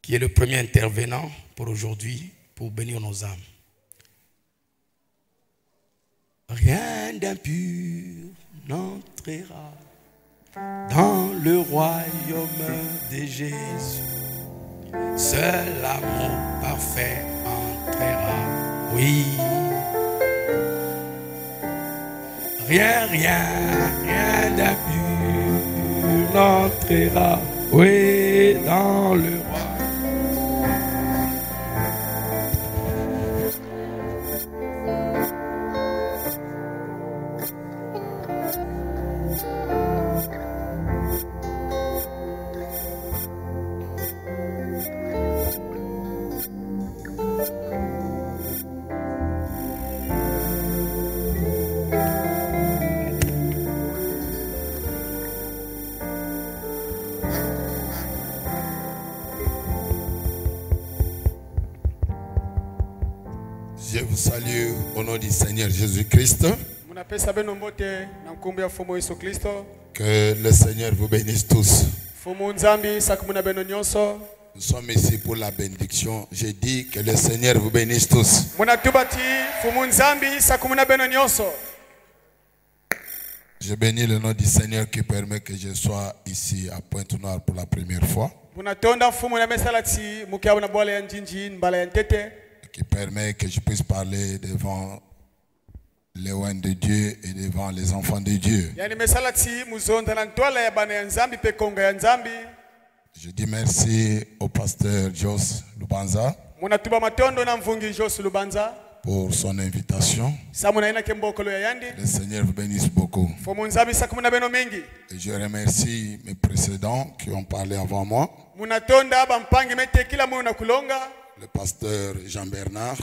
qui est le premier intervenant pour aujourd'hui, pour bénir nos âmes. Rien d'impur n'entrera dans le royaume de Jésus. Seul l'amour parfait entrera. Oui. Rien d'impur n'entrera. Oui, dans le royaume. Je vous salue au nom du Seigneur Jésus-Christ. Que le Seigneur vous bénisse tous. Nous sommes ici pour la bénédiction. J'ai dit que le Seigneur vous bénisse tous. Je bénis le nom du Seigneur qui permet que je sois ici à Pointe-Noire pour la première fois. Qui permet que je puisse parler devant les oins de Dieu et devant les enfants de Dieu. Je dis merci au pasteur Jos Lubanza pour son invitation. Le Seigneur vous bénisse beaucoup. Et je remercie mes précédents qui ont parlé avant moi. Le pasteur Jean-Bernard,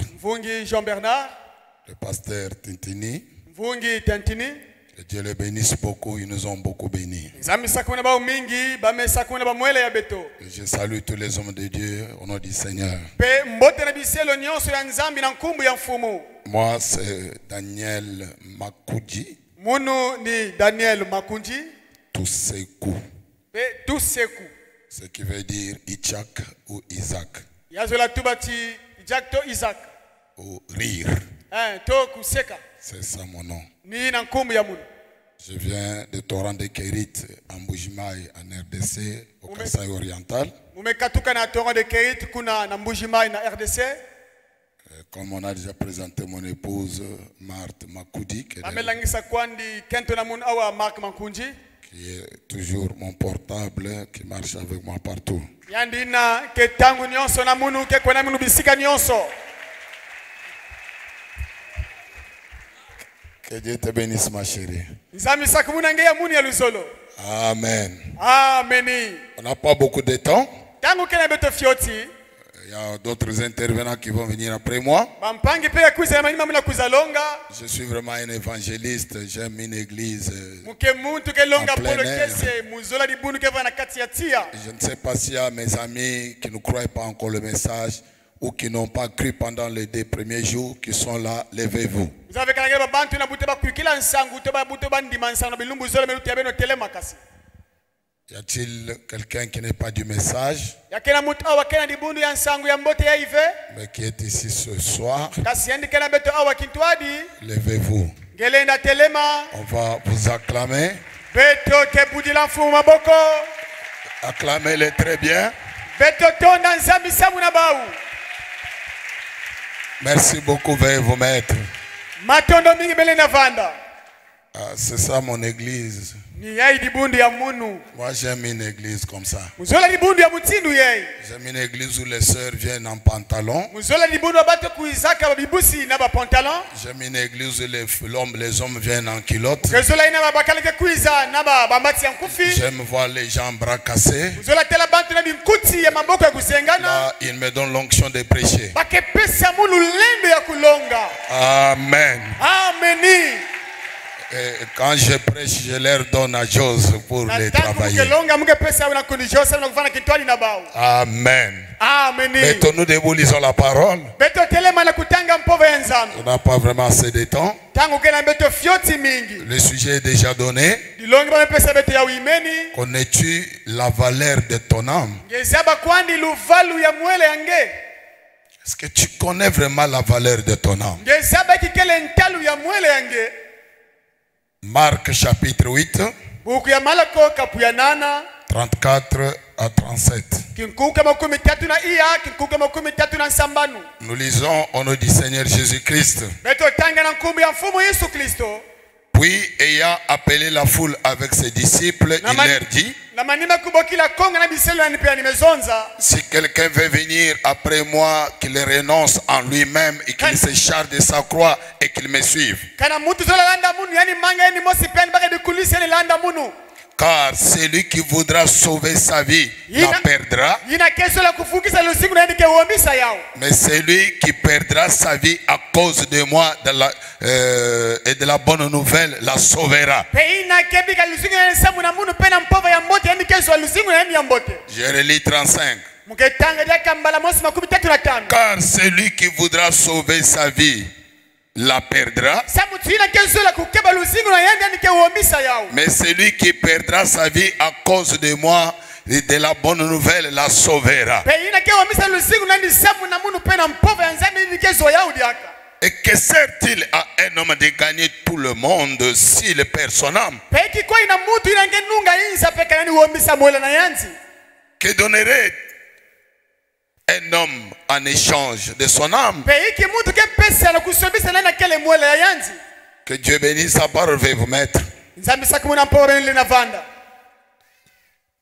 le pasteur Tintini, que Dieu les bénisse beaucoup, ils nous ont beaucoup bénis. Et je salue tous les hommes de Dieu au nom du Seigneur. Moi, c'est Daniel Makoudji. Toussekou. Ce qui veut dire Ichak ou Isaac. Ou rire. C'est ça mon nom. Je viens de Torrent de Kérit en Mbujimaï en RDC au Kasaï oriental. Comme on a déjà présenté mon épouse Marthe Makoudi, qui est toujours mon portable, qui marche avec moi partout. Que Dieu te bénisse, ma chérie. Amen. On n'a pas beaucoup de temps. Il y a d'autres intervenants qui vont venir après moi. Je suis vraiment un évangéliste. J'aime une église en plein air. Je ne sais pas s'il y a mes amis qui ne croient pas encore le message ou qui n'ont pas cru pendant les 2 premiers jours, qui sont là, levez-vous. Y a-t-il quelqu'un qui n'est pas du message, mais qui est ici ce soir? Levez-vous. On va vous acclamer. Acclamez-les très bien. Merci beaucoup, veuillez vous mettre. C'est ça mon église. Moi j'aime une église comme ça. J'aime une église où les sœurs viennent en pantalon. J'aime une église où les hommes viennent en culotte. J'aime voir les gens bras cassés. Là, il me donne l'onction de prêcher. Amen. Quand je prêche, je leur donne à Jose pour les travailler. Amen. Mettons-nous debout, lisons la parole. On n'a pas vraiment assez de temps. Le sujet est déjà donné. Connais-tu la valeur de ton âme? Est-ce que tu connais vraiment la valeur de ton âme? Marc chapitre 8, 34 à 37. Nous lisons au nom du Seigneur Jésus-Christ. Puis, ayant appelé la foule avec ses disciples, il leur dit: si quelqu'un veut venir après moi, qu'il renonce en lui-même et qu'il se charge de sa croix et qu'il me suive. Car celui qui voudra sauver sa vie la perdra. Mais celui qui perdra sa vie à cause de moi et de la bonne nouvelle la sauvera. Je relis 35. Car celui qui voudra sauver sa vie la perdra. Mais celui qui perdra sa vie à cause de moi et de la bonne nouvelle la sauvera. Et que sert-il à un homme de gagner tout le monde s'il perd son âme? Que donnerait un homme en échange de son âme? Que Dieu bénisse sa parole. Veuillez vous mettre.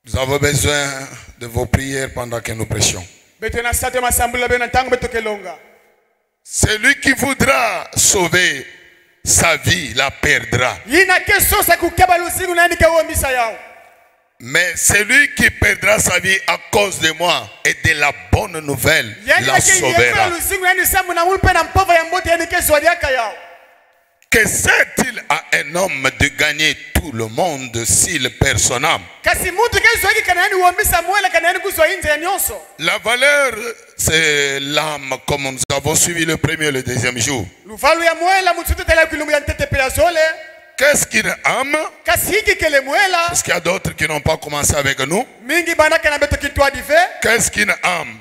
Nous avons besoin de vos prières pendant que nous prêchons. Celui qui voudra sauver sa vie la perdra. Mais celui qui perdra sa vie à cause de moi et de la bonne nouvelle la sauvera. Que sert-il à un homme de gagner tout le monde s'il perd son âme? La valeur, c'est l'âme, comme nous avons suivi le premier et le deuxième jour. Qu'est-ce qu'une âme? Parce qu'il y a d'autres qui n'ont pas commencé avec nous. Qu'est-ce qu'une âme?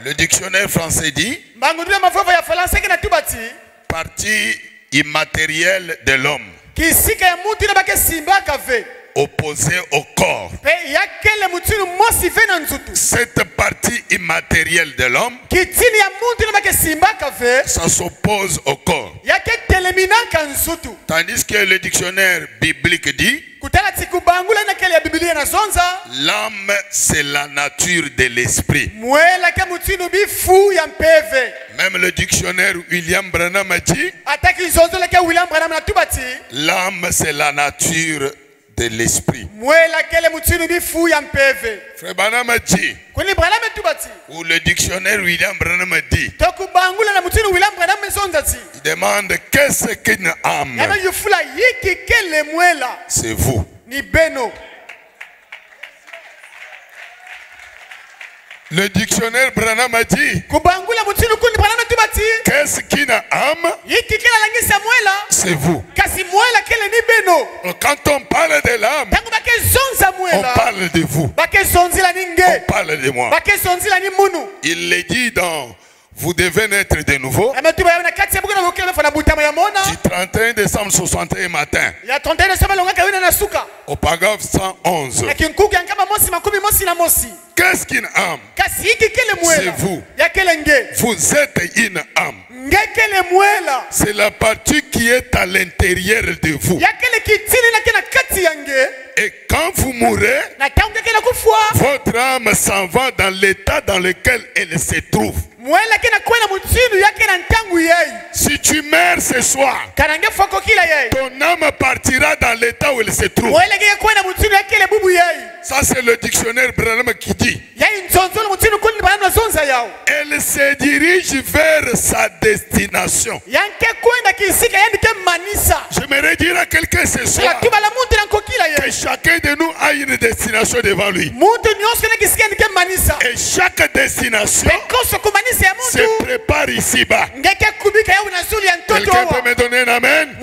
Le dictionnaire français dit: partie immatérielle de l'homme, opposé au corps. Cette partie immatérielle de l'homme, ça s'oppose au corps. Tandis que le dictionnaire biblique dit: l'âme, c'est la nature de l'esprit. Même le dictionnaire William Branham a dit: l'âme, c'est la nature de l'esprit. Frère Branham a dit, ou le dictionnaire William Branham a dit, il demande qu'est-ce qu'une âme? C'est vous. Le dictionnaire Branham a dit, qu'est-ce qu'une âme? C'est vous. Quand on parle de l'âme, on parle de vous. On parle de moi. Il le dit dans Vous devez naître de nouveau. Du 31 décembre 61 matin. Au paragraphe 111. Qu'est-ce qu'une âme? C'est vous. Vous êtes une âme. C'est la partie qui est à l'intérieur de vous. Et quand vous mourrez, votre âme s'en va dans l'état dans lequel elle se trouve. Si tu meurs ce soir, ton âme partira dans l'état où elle se trouve. Ça c'est le dictionnaire Branham qui dit. Elle Elle se dirige vers sa destination. J'aimerais dire à quelqu'un ce soir que chacun de nous a une destination devant lui. Et chaque destination se prépare ici-bas. Quelqu'un peut me donner un amen?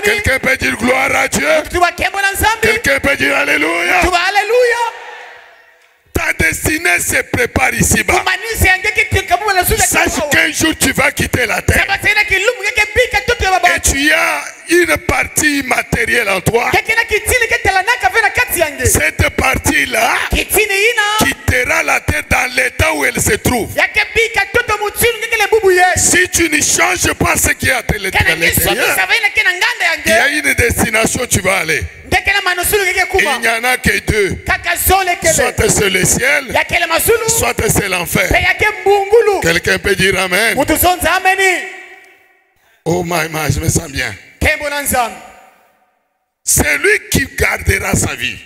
Quelqu'un peut dire gloire à Dieu? Quelqu'un peut dire alléluia? Ta destinée se prépare ici-bas. Sache qu'un jour tu vas quitter la terre. Et tu as une partie matérielle en toi. Cette partie-là quittera la terre dans l'état où elle se trouve. Si tu ne changes pas ce qui est à l'intérieur, il y a une destination où tu vas aller. Il n'y en a que deux. Soit c'est le ciel, soit c'est l'enfer. Quelqu'un peut dire amen. Oh my, je me sens bien. C'est lui qui gardera sa vie.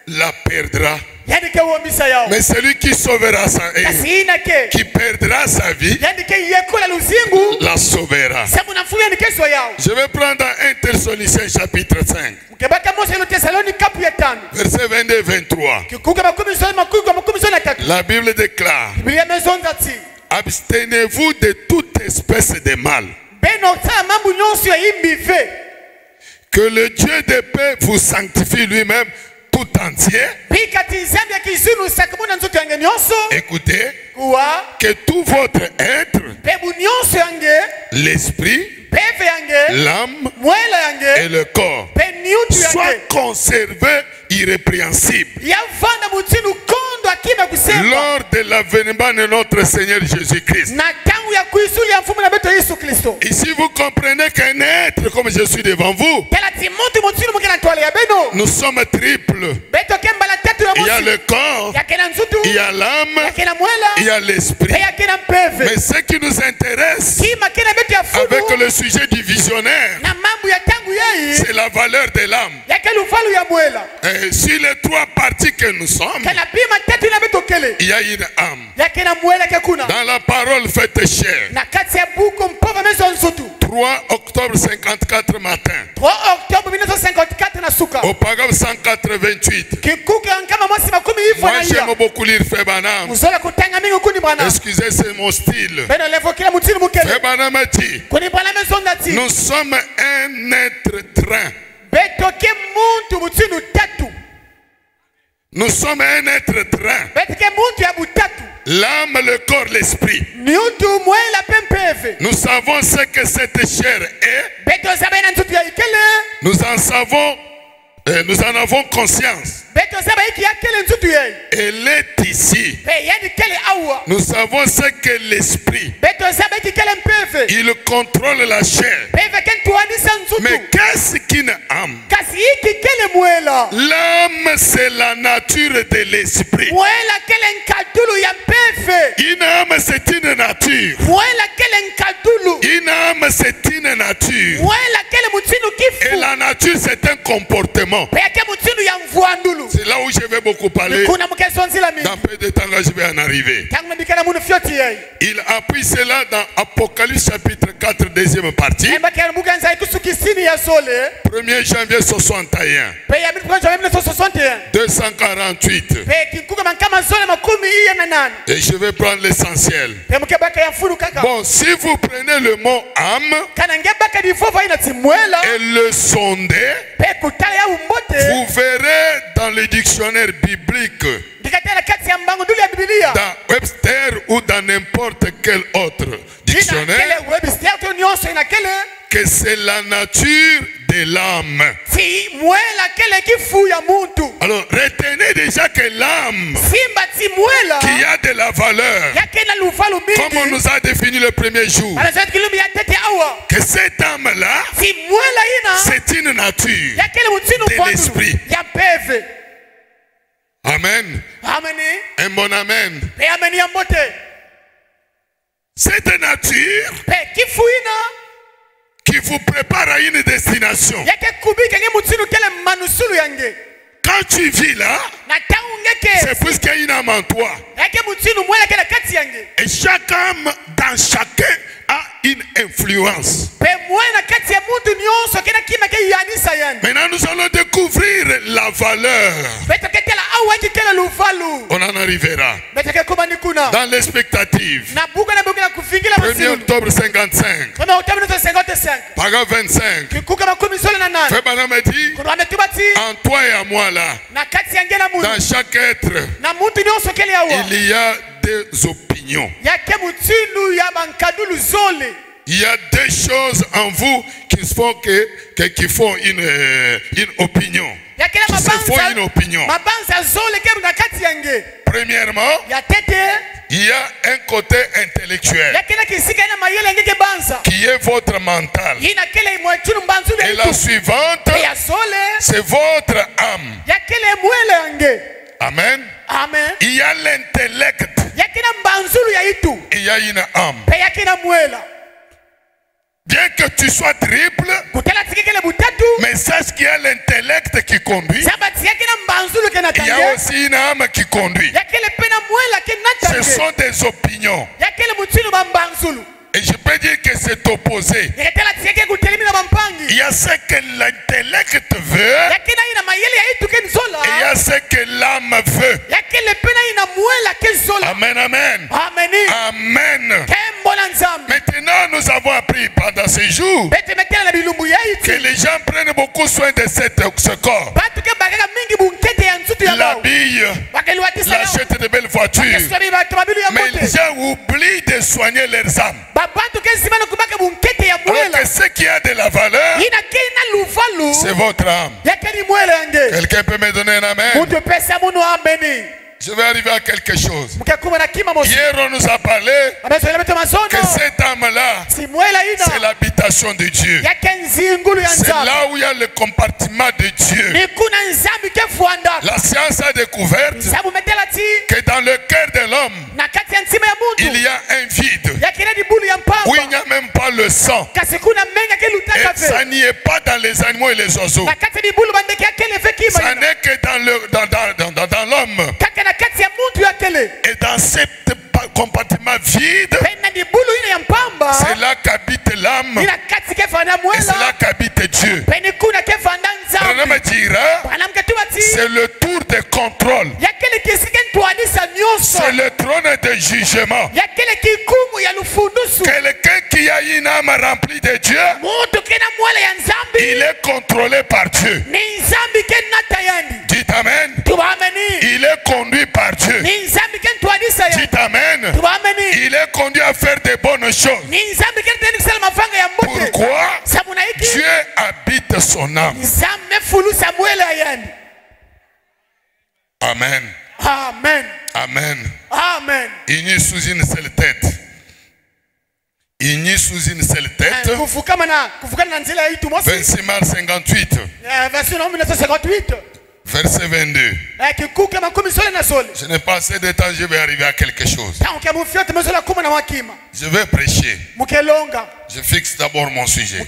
La perdra. Mais celui qui sauvera sa vie, qui perdra sa vie, la sauvera. Je vais prendre 1 Thessaloniciens chapitre 5. Verset 22 et 23. La Bible déclare: abstenez-vous de toute espèce de mal. Que le Dieu de paix vous sanctifie lui-même tout entier. Écoutez, que tout votre être, l'esprit, l'âme et le corps soient conservés irrépréhensibles lors de l'avènement de notre Seigneur Jésus-Christ. Ici vous comprenez qu'un être comme je suis devant vous, nous sommes triples. Il y a le corps, il y a l'âme, il y a l'esprit. Mais ce qui nous intéresse avec le sujet du visionnaire, c'est la valeur de l'âme. Et sur les trois parties que nous sommes, il y a une âme. Dans la parole faite chair, 3 octobre 54 matin, au paragraphe 188. Moi j'aime beaucoup lire Febanam. Excusez, c'est mon style. Febanam a dit: nous sommes un être train. Nous sommes un être train. L'âme, le corps, l'esprit. Nous savons ce que cette chair est. Nous en avons conscience. Elle est ici. Nous savons ce que l'esprit. Il contrôle la chair. Mais qu'est-ce qu'une âme? L'âme, c'est la nature de l'esprit. Une âme, c'est une nature. Une âme, c'est une nature. Et la nature, c'est un comportement. C'est là où je vais beaucoup parler. Dans peu de temps, là, je vais en arriver. Il appuie cela dans Apocalypse chapitre 4, deuxième partie. 1er janvier 61. 248. Et je vais prendre l'essentiel. Bon, si vous prenez le mot âme et le sondez, vous verrez dans le dictionnaire biblique, dans Webster ou dans n'importe quel autre dictionnaire, que c'est la nature de l'âme. Alors retenez déjà que l'âme qui a de la valeur, comme on nous a défini le premier jour, que cette âme-là, c'est une nature de l'esprit. Amen. Un bon amen. Cette nature qui vous prépare à une destination. Quand tu vis là, C'est puisqu'il y a une âme en toi. Et chaque âme dans chacun a une influence. Maintenant nous allons découvrir la valeur. On en arrivera dans l'expectative. 1er octobre 55, paragraphe 25. Frère me dit, en toi et à moi là, dans chaque être, il y a des opinions. Il y a des choses en vous qui font une opinion. Qui se font une opinion. Premièrement, il y a un côté intellectuel qui est votre mental. Et la suivante, c'est votre âme. Amen. Amen. Il y a l'intellect. Il y a une âme. Bien que tu sois triple, mais sache qu'il y a l'intellect qui conduit. Il y a aussi une âme qui conduit. Ce sont des opinions. Et je peux dire que c'est opposé. Il y a ce que l'intellect veut. Et il y a ce que l'âme veut. Amen, amen. Amen. Maintenant, nous avons appris pendant ces jours que les gens prennent beaucoup soin de ce corps. L'habillent, l'achètent de belles voitures. Mais les gens oublient de soigner leurs âmes. Alors que ce qui a de la valeur, c'est votre âme. Quelqu'un peut me donner un amen? Je vais arriver à quelque chose. Hier, on nous a parlé que cette âme-là, c'est l'habitation de Dieu. C'est là où il y a le compartiment de Dieu. La science a découvert que dans le cœur de l'homme, il y a un vide où il n'y a même pas le sang. Et ça n'y est pas dans les animaux et les oiseaux. Ça n'est que dans l'homme. Et dans ce compartiment vide, c'est là qu'habite l'âme. Et c'est là qu'habite Dieu. On me dira, c'est le tour de contrôle. C'est le trône de jugement. Quelqu'un qui a une âme remplie de Dieu, il est contrôlé par Dieu. Dites amen. Il est conduit par Dieu. Dites amen. Il est conduit à faire de bonnes choses. Pourquoi? Dieu habite son âme. Amen. Amen. Amen. Amen. Unis sous une seule tête. Unis sous une seule tête. 26 mars 58. Verset 22. Je n'ai pas assez de temps, je vais arriver à quelque chose. Je vais prêcher. Je fixe d'abord mon sujet.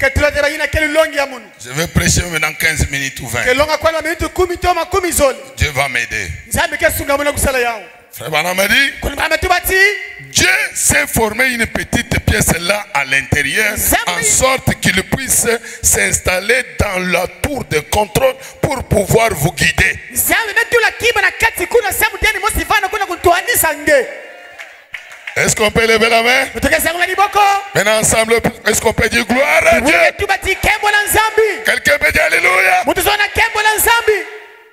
Je vais prêcher dans 15 minutes ou 20. Dieu va m'aider. Frère Branham m'a dit, Dieu s'est formé une petite pièce là à l'intérieur, en sorte qu'il puisse s'installer dans la tour de contrôle pour pouvoir vous guider. Est-ce qu'on peut lever la main? Maintenant ensemble, est-ce qu'on peut dire gloire à Dieu? Quelqu'un peut dire alléluia?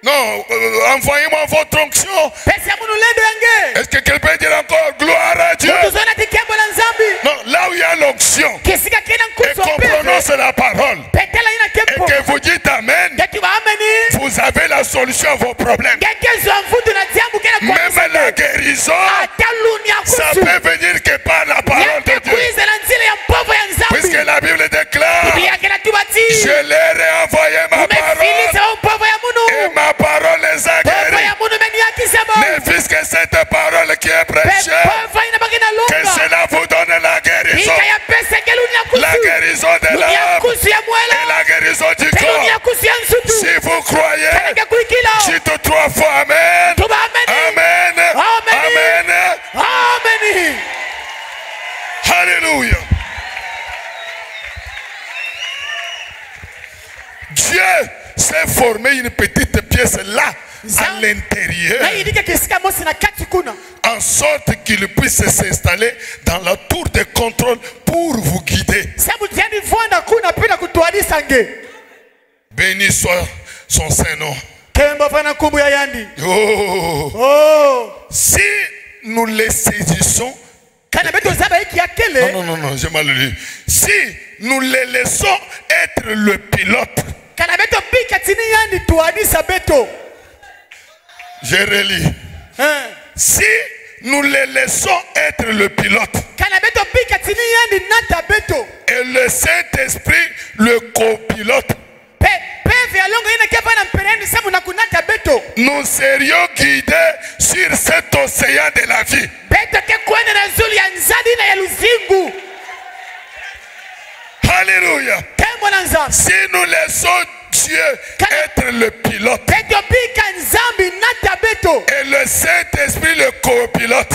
Non, envoyez-moi votre onction. Est-ce que quelqu'un peut dire encore gloire à Dieu? Non, là où il y a l'onction et qu'on prononce la parole et que vous dites amen, vous avez la solution à vos problèmes. Même la guérison, ça peut venir que par la parole de Dieu. Puisque la Bible déclare, je leur ai envoyé ma parole et ma parole les a guéris. Mais puisque cette parole qui est prêchée, que cela vous donne la guérison. La guérison de l'âme et la guérison du corps. Si vous croyez, dites 3 fois amen. fait une petite pièce là, à l'intérieur, en sorte qu'il puisse s'installer dans la tour de contrôle pour vous guider. Béni soit son Saint-Nom. Oh. Si nous les saisissons, non, j'ai mal lu. Si nous les laissons être le pilote, je relis. Si nous les laissons être le pilote et le Saint-Esprit le copilote, nous serions guidés sur cet océan de la vie. Alléluia. Si nous laissons Dieu être le pilote et le Saint-Esprit le copilote,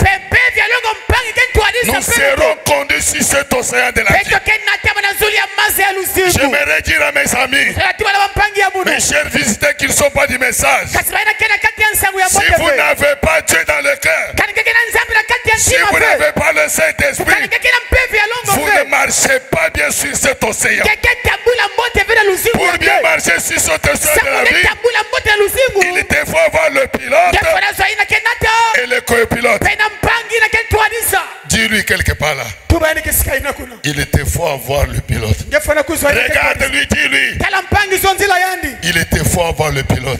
nous serons conduits sur cet océan de la vie. J'aimerais dire à mes amis, mes chers visiteurs qui ne sont pas du message, si vous n'avez pas Dieu dans le cœur, si vous n'avez pas le Saint-Esprit, vous ne marchez pas bien sur cet océan. Pour bien marcher sur cet océan de la vie, il te faut avoir le pilote et le copilote. Dis-lui quelque part là. Il te faut avoir le pilote. Regarde-lui, dis-lui. Il te faut avoir le pilote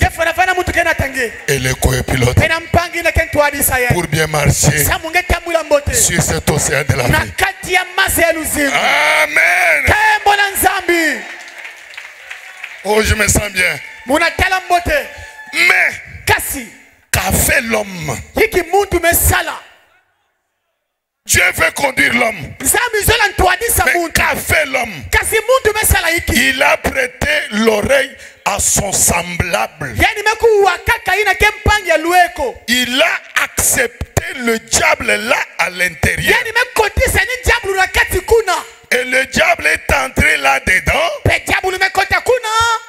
et le copilote pour bien marcher sur cet océan de la vie. Amen. Oh, je me sens bien. Mais qu'a fait l'homme? Dieu veut conduire l'homme. Mais qu'a fait l'homme? Il a prêté l'oreille à son semblable. Il a accepté le diable là à l'intérieur. Et le diable est entré là-dedans.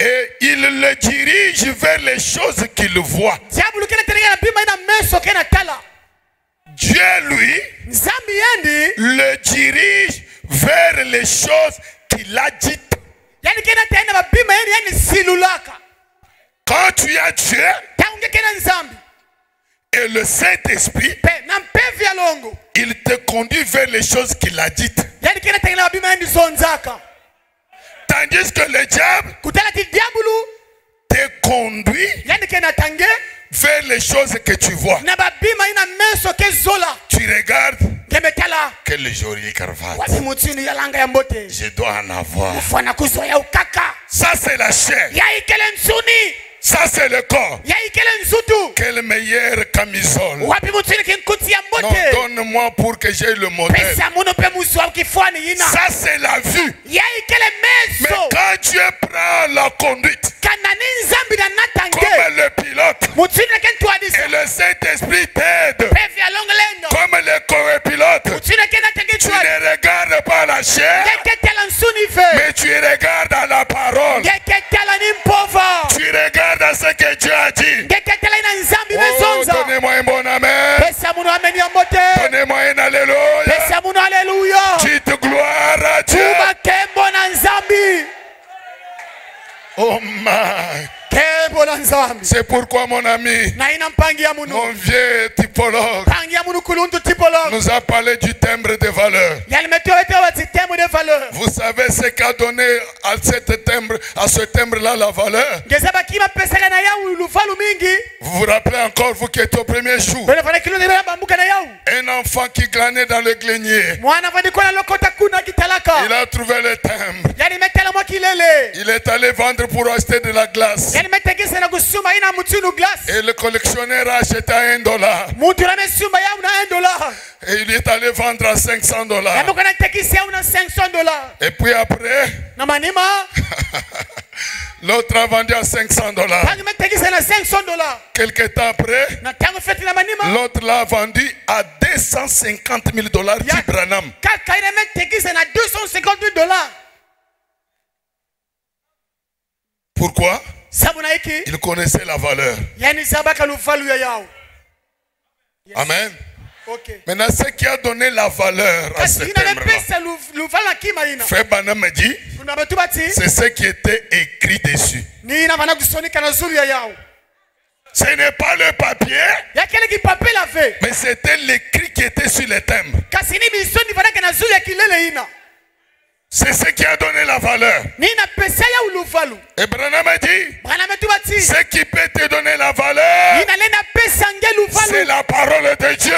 Et il le dirige vers les choses qu'il voit. Dieu, lui, le dirige vers les choses qu'il a dites. Quand tu as Dieu et le Saint-Esprit, il te conduit vers les choses qu'il a dites. Tandis que le diable te conduit vers les choses que tu vois. Tu regardes quel joli cravate. Je dois en avoir. Ça c'est la chair. Ça c'est le corps. Quelle meilleure camisole. Non, donne-moi pour que j'aie le modèle. Ça c'est la vue. Mais quand Dieu prend la conduite comme le pilote et le Saint-Esprit t'aide comme le copilote, tu ne regardes pas la chair, mais tu regardes à la parole. Tu regardes à ce que Dieu a dit. Oh, donnez-moi un bon amen. Donnez-moi un alléluia. Dites gloire à Dieu. Oh my. C'est pourquoi mon ami, mon vieux typologue, nous a parlé du timbre de valeur. Vous savez ce qu'a donné à ce timbre-là la valeur? Vous vous rappelez encore, vous qui êtes au premier jour, un enfant qui glanait dans le grenier, il a trouvé le timbre. Il est allé vendre pour acheter de la glace. Et le collectionneur a acheté à $1. Et il est allé vendre à $500. Et puis après, l'autre a vendu à $500. Quelques temps après, l'autre l'a vendu à $250 000 d'Ibranam. Pourquoi? il connaissait la valeur. Amen. Maintenant, ce qui a donné la valeur à cet homme-là, Frère Branham me dit, c'est ce qui était écrit dessus. Ce n'est pas le papier, mais c'était l'écrit qui était sur les timbres. C'est ce qui a donné la valeur. Et Branham a dit, ce qui peut te donner la valeur, c'est la parole de Dieu.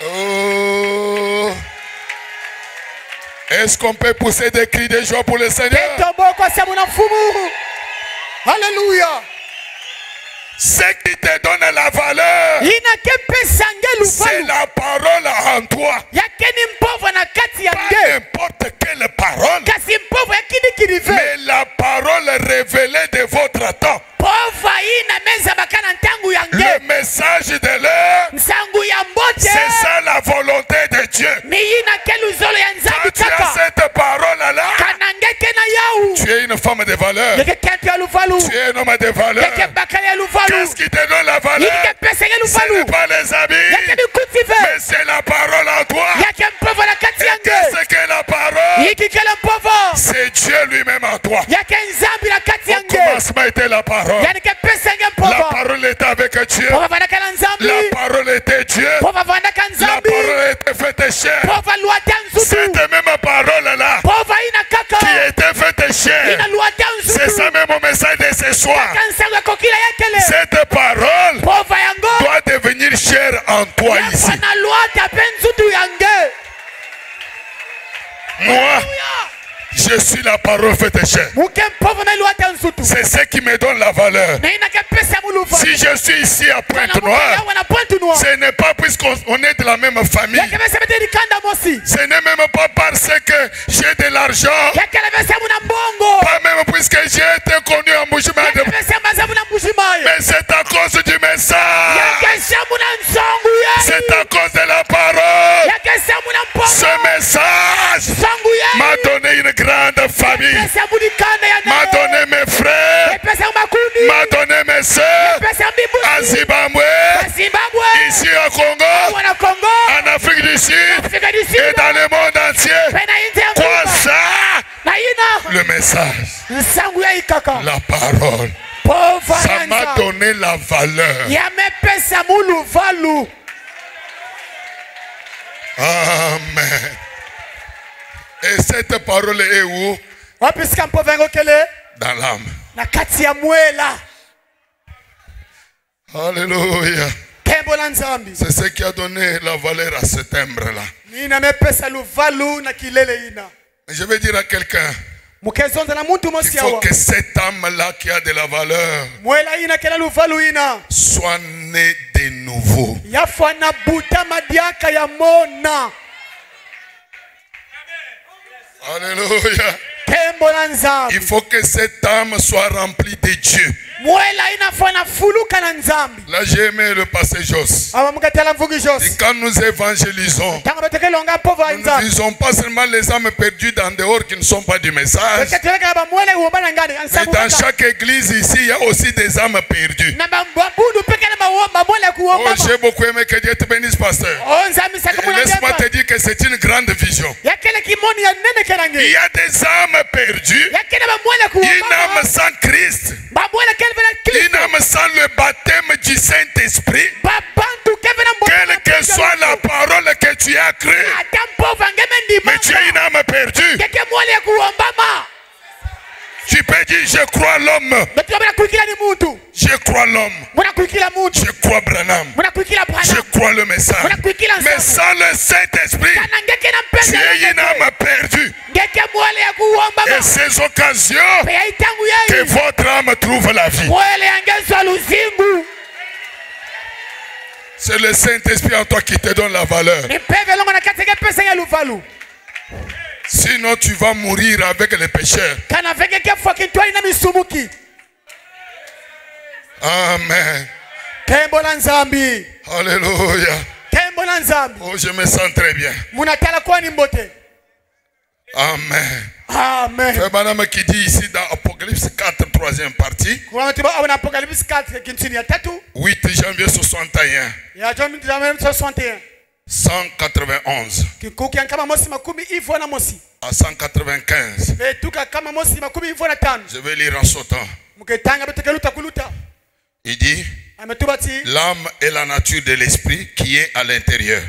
Oh. Est-ce qu'on peut pousser des cris de joie pour le Seigneur? Alléluia. Ce qui te donne la valeur, c'est la parole en toi. Pas n'importe quelle parole, mais la parole révélée de votre temps. Le message de l'heure, c'est ça la volonté de Dieu. Quand tu as cette parole-là, tu es une femme de valeur. Tu es un homme de valeur. Qu'est-ce qui te donne la valeur? Ce n'est pas les habits, mais c'est la parole en toi. Et qu'est-ce que la parole? C'est Dieu lui-même en toi. Au commencement était la parole. La parole était avec Dieu. La parole était Dieu. La parole était faite chair. Cette même parole-là qui était faite chair, c'est ça même au message de ce soir. Cette parole doit devenir chair en toi ici. Moi, je suis la parole faite chair. C'est ce qui me donne la valeur. Si je suis ici à Pointe-Noire, ce n'est pas puisqu'on est de la même famille. Ce n'est même pas parce que j'ai de l'argent. Pas même puisque j'ai été connu en Mbuji-Mayi. Mais c'est à cause du message. C'est à cause de la parole. Ce message m'a donné une grande famille. M'a donné mes frères. M'a donné mes soeurs. À Zimbabwe. Ici au Congo. En Afrique du Sud. Et dans le monde entier. Quoi ça? Le message. La parole. Ça m'a donné la valeur. Amen. Et cette parole est où? Dans l'âme. Alléluia. C'est ce qui a donné la valeur à ce timbre-là. Je vais dire à quelqu'un, il faut que cette âme-là qui a de la valeur soit née de nouveau. Alléluia. Il faut que cette âme soit remplie de Dieu. Là, j'ai aimé le passage Jos. Et quand nous évangélisons, nous ne visons pas seulement les âmes perdues dans dehors qui ne sont pas du message. Mais dans chaque église ici, il y a aussi des âmes perdues. Oh, j'ai beaucoup aimé que Dieu te bénisse, pasteur. Laisse-moi te dire que c'est une grande vision. Il y a des âmes perdues. Une âme sans Christ. Une âme sans le baptême du Saint-Esprit. Quelle que soit la parole que tu as crue, mais tu es une âme perdue. Tu peux dire je crois l'homme. Je crois l'homme. Je crois Branham. Je crois le message. Mais sans le Saint-Esprit, tu es une âme perdue. Et ces occasions que votre âme trouve la vie. C'est le Saint-Esprit en toi qui te donne la valeur. Sinon tu vas mourir avec les pécheurs. Amen. Alléluia. Oh, je me sens très bien. Amen. Amen. Frère Branham qui dit ici dans Apocalypse 4, 3e partie. 8 janvier 61. 191 à 195. Je vais lire en sautant. Il dit, l'âme est la nature de l'esprit qui est à l'intérieur.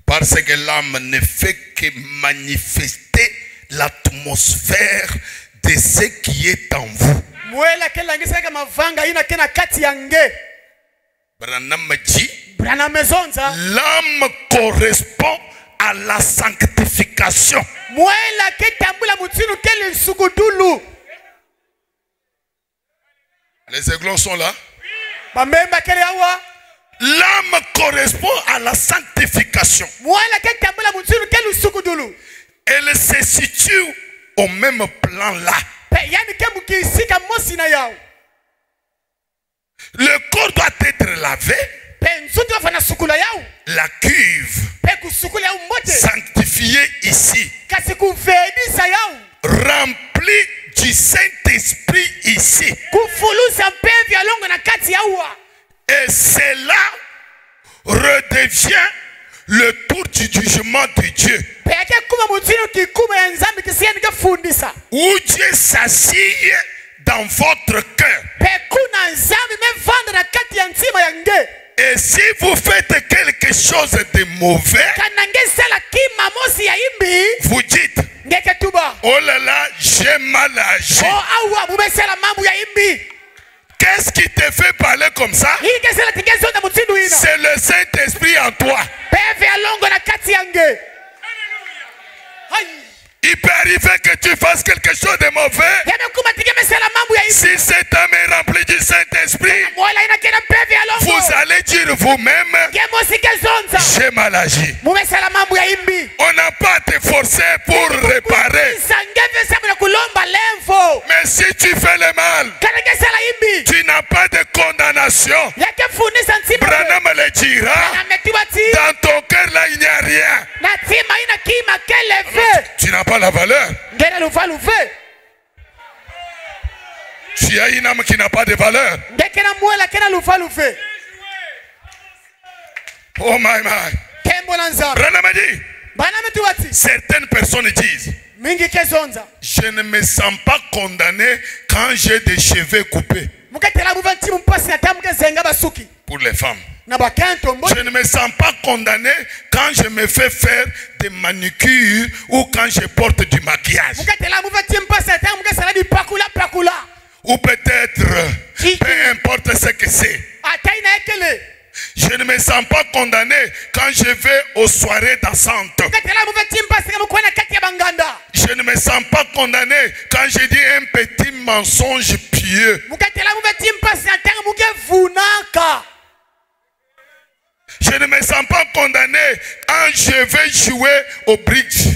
Parce que l'âme ne fait que manifester l'atmosphère de ce qui est en vous. Branham dit, l'âme correspond à la sanctification. Les aiglons sont là. L'âme correspond à la sanctification. Elle se situe au même plan là. Le corps doit être lavé. La cuve sanctifiée ici, remplie du Saint-Esprit ici. Et cela redevient le tour du jugement de Dieu. Où Dieu s'assied dans votre cœur. Et si vous faites quelque chose de mauvais, vous dites, oh là là, j'ai mal agi. Qu'est-ce qui te fait parler comme ça? C'est le Saint-Esprit en toi. Il peut arriver que tu fasses quelque chose de mauvais. Si cet homme est rempli du Saint-Esprit, vous allez dire vous-même, j'ai mal agi. On n'a pas à te forcer pour réparer. Mais si tu fais le mal, tu n'as pas de condamnation. Branham le dira, dans ton cœur là il n'y a rien. Tu n'as pas la valeur. Tu as une âme qui n'a pas de valeur. Oh my my. Branham dit, certaines personnes disent, je ne me sens pas condamné quand j'ai des cheveux coupés. Pour les femmes. Je ne me sens pas condamné quand je me fais faire des manucures ou quand je porte du maquillage. Ou peut-être, peu importe ce que c'est. Je ne me sens pas condamné quand je vais aux soirées dansantes. Je ne me sens pas condamné quand je dis un petit mensonge pieux. Je ne me sens pas condamné quand je vais jouer au bridge.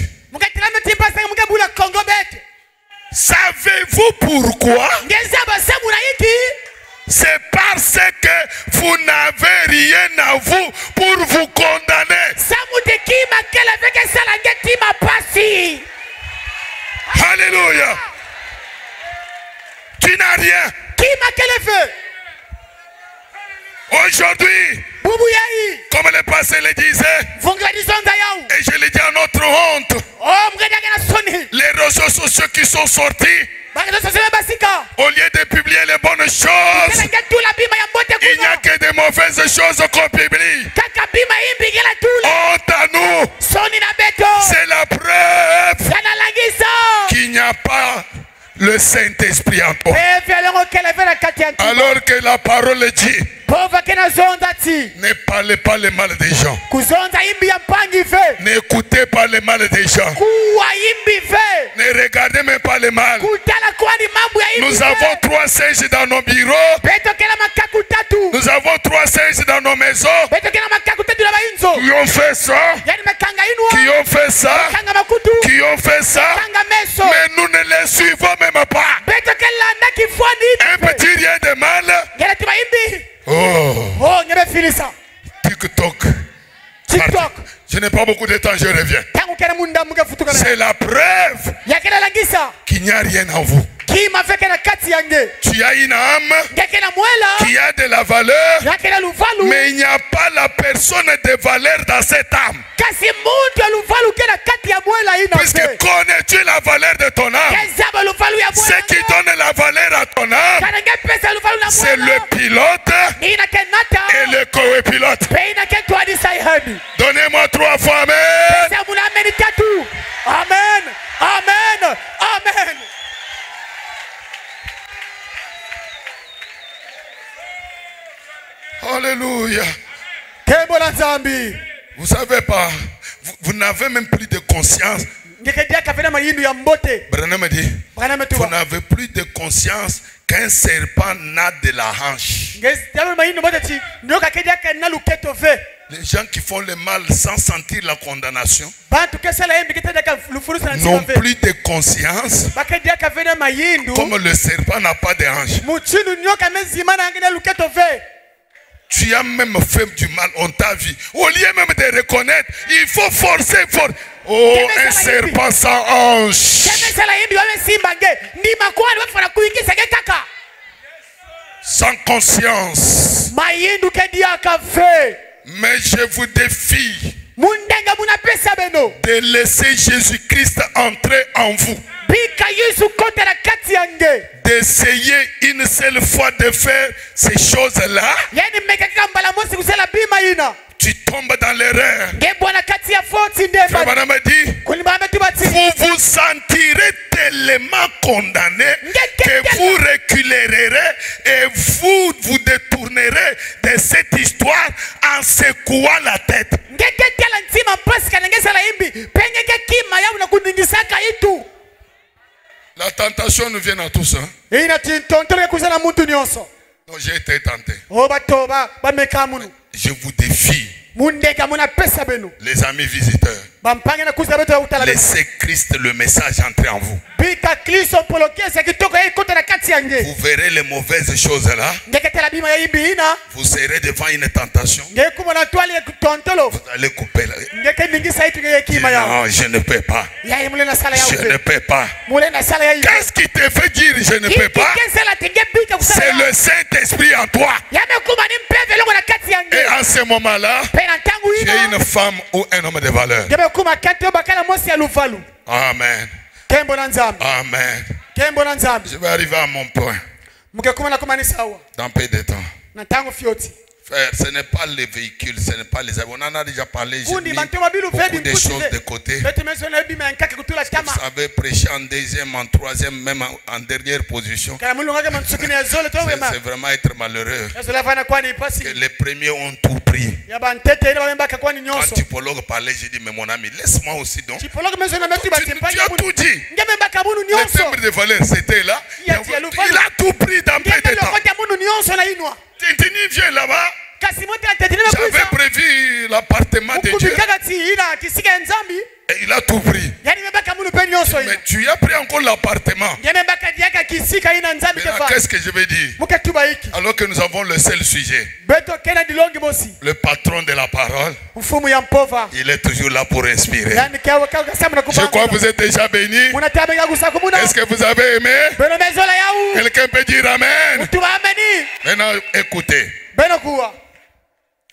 Savez-vous pourquoi? C'est parce que vous n'avez rien à vous pour vous condamner. Alléluia. Tu n'as rien. Aujourd'hui, comme le passé le disait, et je le dis à notre honte, les réseaux sociaux qui sont sortis, au lieu de publier les bonnes choses, il n'y a que de mauvaises choses qu'on publie. Honte à nous. C'est la preuve qu'il n'y a pas le Saint-Esprit en toi. Alors que la parole dit, ne parlez pas le mal des gens. N'écoutez pas le mal des gens. Ne regardez même pas le mal. Nous avons 3 singes dans nos bureaux. Nous avons 3 singes dans nos maisons. Qui ont fait ça. Qui ont fait ça. Qui ont fait ça. Mais nous ne les suivons même pas. Un petit rien de mal. Oh. TikTok. Je n'ai pas beaucoup de temps, je reviens. C'est la preuve qu'il n'y a rien en vous. Tu as une âme qui a de la valeur, mais il n'y a pas la personne de valeur dans cette âme. Puisque connais-tu la valeur de ton âme? Ce qui donne la valeur à ton âme, c'est le pilote et le copilote. Donnez-moi 3 fois amen. Amen. Amen. Amen. Alléluia. Vous savez pas, vous n'avez même plus de conscience. Branham dit, vous n'avez plus de conscience qu'un serpent n'a de la hanche. Les gens qui font le mal sans sentir la condamnation n'ont plus de conscience, comme le serpent n'a pas de hanche. Tu as même fait du mal, on t'a vu. Au lieu même de reconnaître, il faut forcer. Oh, un serpent sans hanche. Sans conscience. Mais je vous défie de laisser Jésus-Christ entrer en vous. D'essayer une seule fois de faire ces choses-là, tu tombes dans l'erreur. Frère Branham dit, vous vous sentirez tellement condamné que vous reculerez et vous détournerez de cette histoire en secouant la tête. La tentation nous vient à tous. Hein? Donc j'ai été tenté. Je vous défie. Les amis visiteurs, laissez Christ le message entrer en vous. Vous verrez les mauvaises choses là. Vous serez devant une tentation. Vous allez couper là. Non, je ne peux pas. Je ne peux pas. Qu'est-ce qui te fait dire je ne peux pas? C'est le Saint-Esprit en toi. Et à ce moment-là, tu es une femme ou un homme de valeur. Amen. Amen. Je vais arriver à mon point dans peu de temps. Frère, ce n'est pas les véhicules, ce n'est pas les avions. On en a déjà parlé, j'ai mis beaucoup de choses de côté. Vous savez, prêcher en deuxième, en troisième, même en dernière position. C'est vraiment être malheureux. Que les premiers ont tout pris. Quand typologue parlait, j'ai dit, mais mon ami, laisse-moi aussi donc. Tu as tout dit. Le timbre de valeur, c'était là. Il a tout pris dans peu de temps. Tintini vient là-bas. J'avais prévu l'appartement de Dieu. Et il a tout pris. Mais tu as pris encore l'appartement. Qu'est-ce que je vais dire? Alors que nous avons le seul sujet. Le patron de la parole. Il est toujours là pour inspirer. Je crois que vous êtes déjà bénis. Est-ce que vous avez aimé? Quelqu'un peut dire amen. Maintenant écoutez.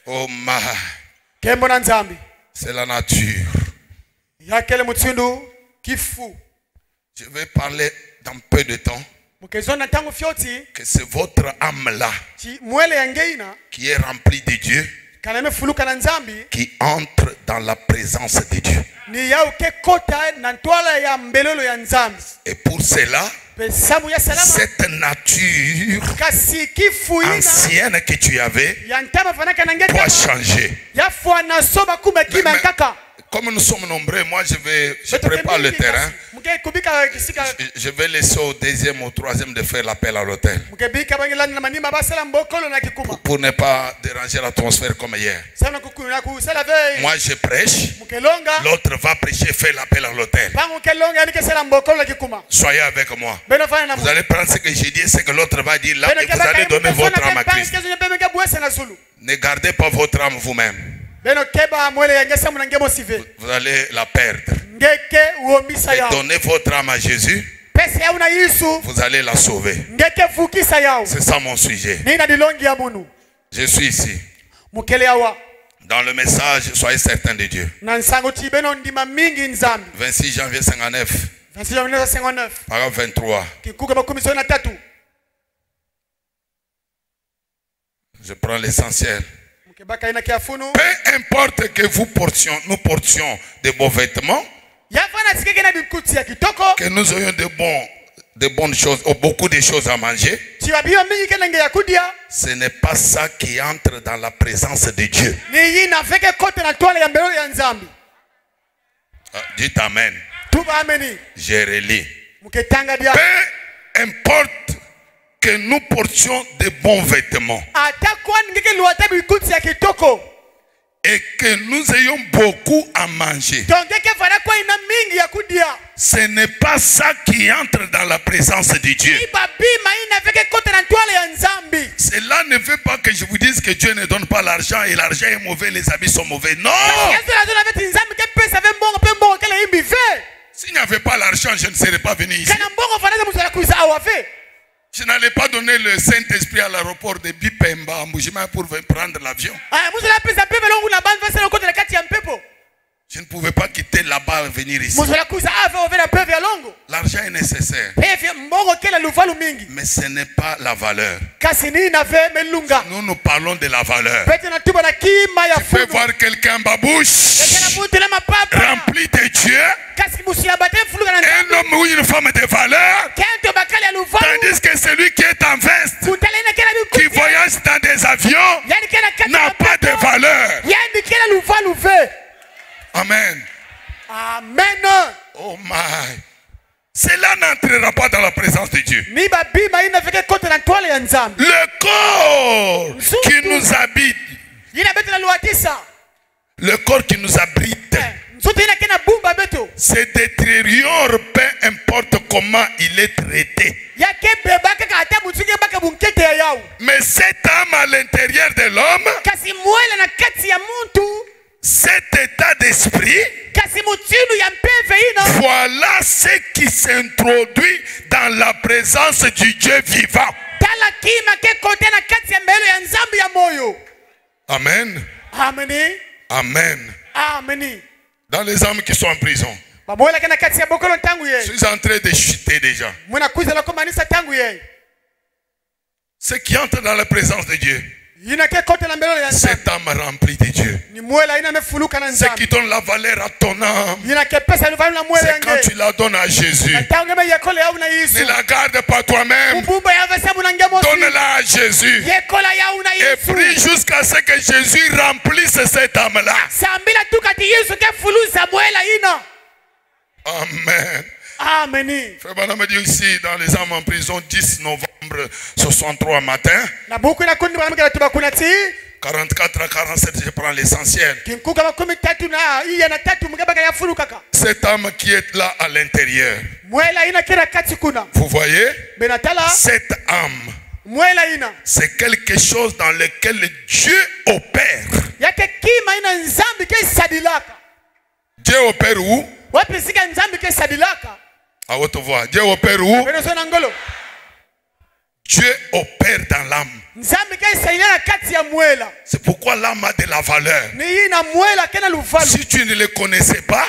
Oh ma. C'est la nature. Je vais parler dans peu de temps que c'est votre âme-là qui est remplie de Dieu, qui entre dans la présence de Dieu. Et pour cela, cette nature ancienne que tu avais doit changer. Comme nous sommes nombreux, moi je prépare le terrain. Je vais laisser au deuxième ou au troisième de faire l'appel à l'hôtel. Pour ne pas déranger l'atmosphère comme hier. Moi je prêche, l'autre va prêcher, faire l'appel à l'hôtel. Soyez avec moi. Vous allez prendre ce que j'ai dit et ce que l'autre va dire là et vous allez donner votre âme à Christ. Ne gardez pas votre âme vous-même. Vous allez la perdre. et donnez votre âme à Jésus, vous allez la sauver. C'est ça mon sujet. Je suis ici. Dans le message, soyez certains de Dieu. 26 janvier 59. Paragraphe 23. Je prends l'essentiel. Peu importe que nous portions de beaux vêtements, que nous ayons de bonnes choses, ou beaucoup de choses à manger, ce n'est pas ça qui entre dans la présence de Dieu. Dites Amen. Je relis. Peu importe que nous portions de bons vêtements et que nous ayons beaucoup à manger, ce n'est pas ça qui entre dans la présence de Dieu. Cela ne veut pas que je vous dise que Dieu ne donne pas l'argent et l'argent est mauvais, les habits sont mauvais. Non! S'il n'y avait pas l'argent, je ne serais pas venu ici. Je n'allais pas donner le Saint-Esprit à l'aéroport de Bipemba à Mbujima pour prendre l'avion. Je ne pouvais pas quitter là-bas et venir ici. L'argent est nécessaire. Mais ce n'est pas la valeur. Nous parlons de la valeur. Tu peux voir quelqu'un babouche rempli de Dieu, un homme ou une femme de valeur, tandis que celui qui est en veste, qui voyage dans des avions, n'a pas de valeur. Amen. Amen. Oh my. Cela n'entrera pas dans la présence de Dieu. Le corps qui nous habite, le corps qui nous abrite, se détériore peu importe comment il est traité. Mais cette âme à l'intérieur de l'homme, cet état d'esprit, voilà ce qui s'introduit dans la présence du Dieu vivant. Amen. Amen. Amen. Dans les âmes qui sont en prison, je suis en train de chuter déjà. Ce qui entre dans la présence de Dieu, cette âme remplie de Dieu, ce qui donne la valeur à ton âme, c'est quand tu la donnes à Jésus. Ne la garde pas toi-même, donne-la à Jésus et prie jusqu'à ce que Jésus remplisse cette âme-là. Amen. Amen. Frère Branham me dit ici dans les âmes en prison, 10 novembre 63 matin, 44 à 47, je prends l'essentiel. Cette âme qui est là à l'intérieur, vous voyez, cette âme, c'est quelque chose dans lequel Dieu opère. Dieu opère où? À haute voix. Dieu opère où? Dieu opère dans l'âme. C'est pourquoi l'âme a de la valeur. Si tu ne le connaissais pas,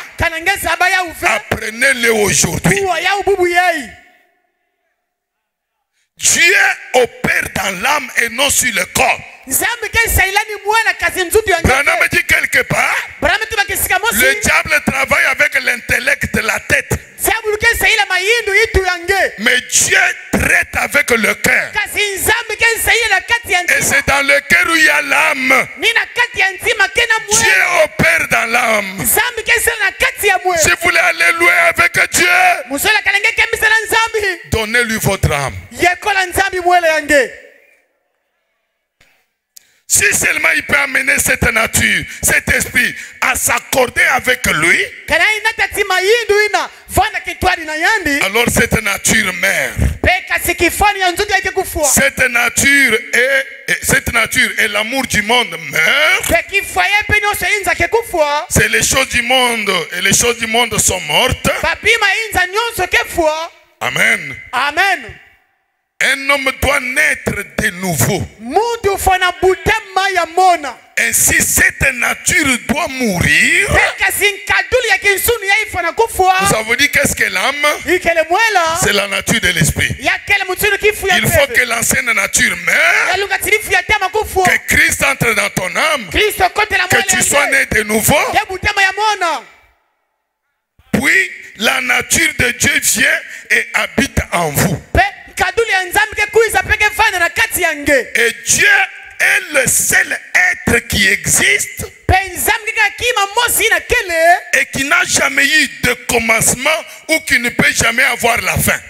apprenez-le aujourd'hui. Dieu opère dans l'âme et non sur le corps. Branham me dit quelque part, le diable travaille avec l'intellect de la tête. Mais Dieu traite avec le cœur. Et c'est dans le cœur où il y a l'âme. Dieu opère dans l'âme. Si vous voulez aller loin avec Dieu, donnez-lui votre âme. Si seulement il peut amener cette nature, cet esprit à s'accorder avec lui, alors cette nature mère Cette nature et l'amour du monde meurent. C'est les choses du monde et les choses du monde sont mortes. Amen. Amen. Un homme doit naître de nouveau. Ainsi cette nature doit mourir. Nous avons dit qu'est-ce que l'âme? C'est la nature de l'esprit. Il faut que l'ancienne nature meure, que Christ entre dans ton âme, que tu sois né de nouveau. Puis la nature de Dieu vient et habite en vous. Et Dieu est le seul être qui existe et qui n'a jamais eu de commencement ou qui ne peut jamais avoir la fin.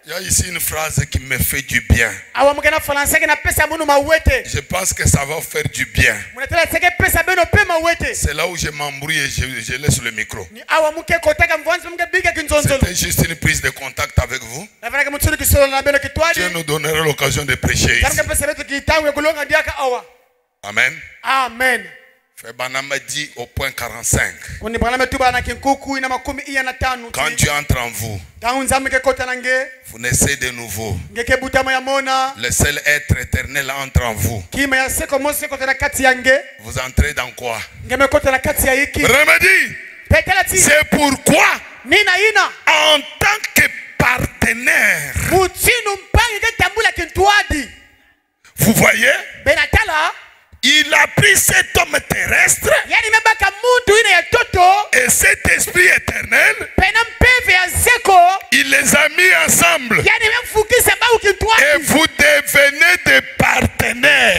Il y a ici une phrase qui me fait du bien. Je pense que ça va faire du bien. C'est là où je m'embrouille et je laisse le micro. C'était juste une prise de contact avec vous. Dieu nous donnera l'occasion de prêcher ici. Amen. Amen. Frère Banama dit au point 45. Quand Dieu entre en vous, vous naissez de nouveau. Le seul être éternel entre en vous. Vous entrez dans quoi? Remède. C'est pourquoi, en tant que partenaire, vous voyez, il a pris cet homme terrestre et cet esprit éternel, il les a mis ensemble et vous devenez des partenaires.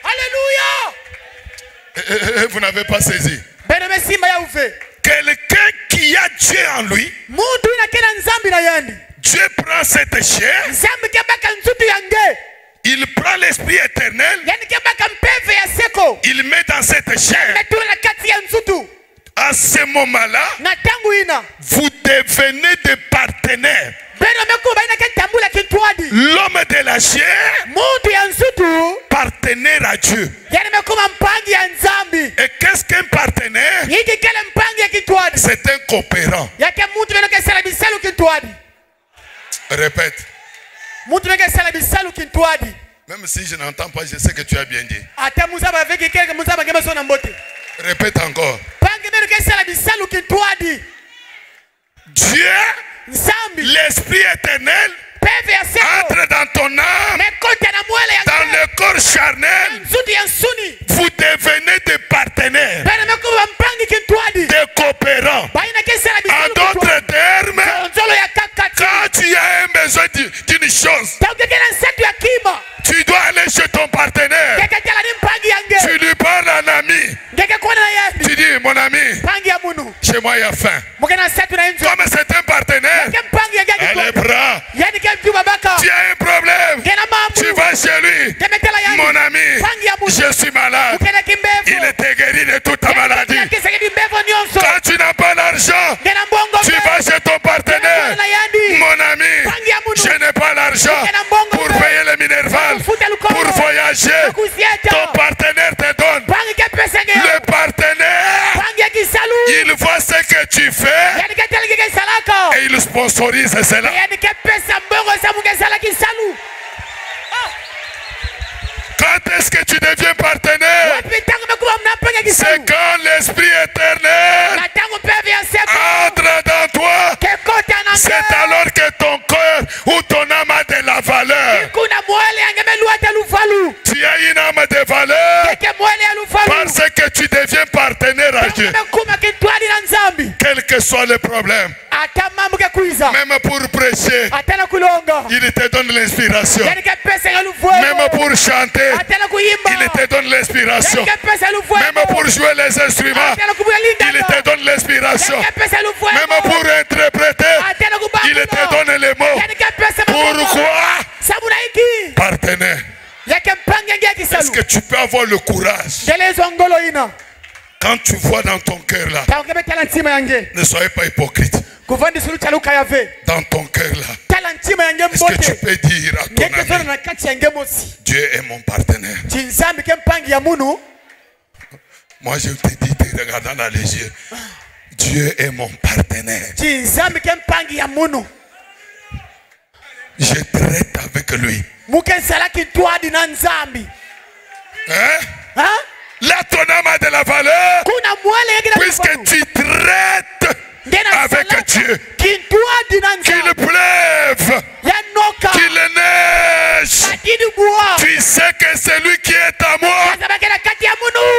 Alléluia. Vous n'avez pas saisi. Quelqu'un qui a Dieu en lui, Dieu prend cette chair, il prend l'esprit éternel, il met dans cette chair. À ce moment-là, vous devenez des partenaires. L'homme de la chair, partenaire à Dieu. Et qu'est-ce qu'un partenaire? C'est un coopérant. Répète. Même si je n'entends pas, je sais que tu as bien dit. Répète encore. Dieu, l'esprit éternel, entre dans ton âme, dans le corps charnel, vous devenez des partenaires, des coopérants. En d'autres termes, quand tu as un besoin d'une chose, tu dois aller chez ton partenaire. Tu lui parles à un ami. Tu dis, mon ami, chez moi il y a faim. Comme c'est un partenaire, elle est bras. Tu as un problème, tu vas chez lui. Mon ami, je suis malade. Il te guérit de toute ta maladie. Quand tu n'as pas l'argent, tu vas chez ton partenaire. Mon ami, je n'ai pas l'argent pour payer le minerval, pour voyager. Ton partenaire te donne. Le partenaire, il voit ce que tu fais et il sponsorise cela. Quand est-ce que tu deviens partenaire? C'est quand l'esprit éternel entre dans toi. C'est alors que ton cœur ou ton âme a de la valeur. Tu as une âme de valeur parce que tu deviens partenaire à Dieu. Quel que soit le problème, même pour prêcher, il te donne l'inspiration. Même pour chanter, il te donne l'inspiration. Même pour jouer les instruments, il te donne l'inspiration. Même pour interpréter, il te donne les mots. Pourquoi? Partenaire. Est-ce que tu peux avoir le courage Quand tu vois dans ton cœur là, ne soyez pas hypocrite. Dans ton cœur là, est-ce que tu peux dire à ton ami, Dieu est mon partenaire? Moi je te dis, te regardant dans les yeux, Dieu est mon partenaire. Je traite avec lui. Hein? Là ton âme a de la valeur, puisque tu traites avec Dieu. Qu'il pleuve, qu'il neige, tu sais que celui qui est à moi,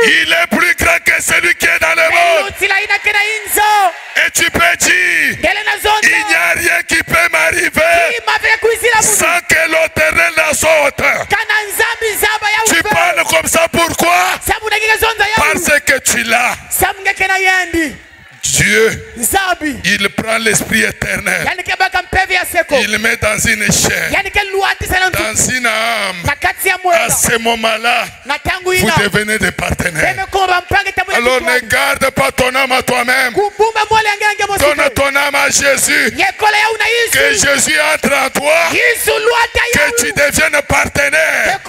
il est plus grand que celui qui est dans le monde. Et tu peux dire, il n'y a rien qui peut m'arriver sans que l'Éternel ne soit auteur. Tu parles comme ça, pourquoi? Parce que tu l'as. Dieu, il prend l'esprit éternel, il le met dans une chair, dans une âme. À ce moment-là, vous devenez des partenaires. Alors ne garde pas ton âme à toi-même, donne ton âme à Jésus, que Jésus entre en toi, que tu deviennes partenaire,